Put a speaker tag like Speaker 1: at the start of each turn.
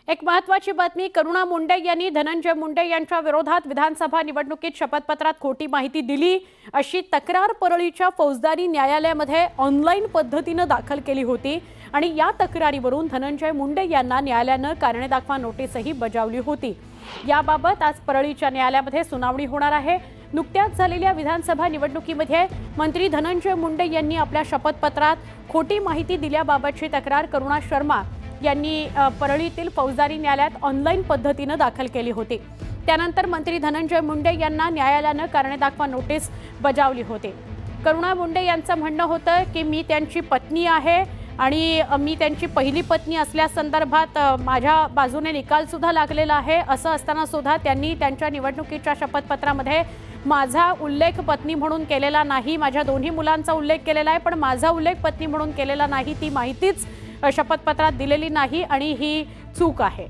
Speaker 1: एक महत्त्वाची बातमी। करुणा मुंडे यांनी धनंजय मुंडे यांच्या विरोधात विधानसभा निवडणुकीत शपथपत्रात खोटी माहिती दिली अशी तक्रार परळीच्या फौजदारी न्यायालयामध्ये ऑनलाईन पद्धतीने दाखल केली होती आणि या तक्रारीवरून धनंजय मुंडे यांना न्यायालयाने कारणे दाखवा नोटीसही बजावली होती। याबाबत आज परळीच्या न्यायालयामध्ये सुनावणी होणार आहे। नुकत्याच झालेल्या विधानसभा निवडणुकीमध्ये मंत्री धनंजय मुंडे यांनी आपल्या शपथपत्रात खोटी माहिती दिल्याबाबतची तक्रार करुणा शर्मा यांनी परळीतील फौजदारी न्यायालयात ऑनलाईन पद्धतीने दाखल केली होती। त्यानंतर मंत्री धनंजय मुंडे यांना न्यायालयाने कारणे दाखवा नोटीस बजावली होती। करुणा मुंडे यांचं म्हणणं होतं की मी त्यांची पत्नी आहे आणि मी त्यांची पहिली पत्नी असल्यासंदर्भात माझ्या बाजूने निकाल सुद्धा लागलेला आहे। असं असताना सुद्धा त्यांनी त्यांच्या निवडणुकीच्या शपथपत्रामध्ये माझा उल्लेख पत्नी म्हणून केलेला नाही। माझ्या दोन्ही मुलांचा उल्लेख केलेला आहे, पण माझा उल्लेख पत्नी म्हणून केलेला नाही। ती माहितीच शपथपत्रात दिलेली नाही आणि ही चूक आहे।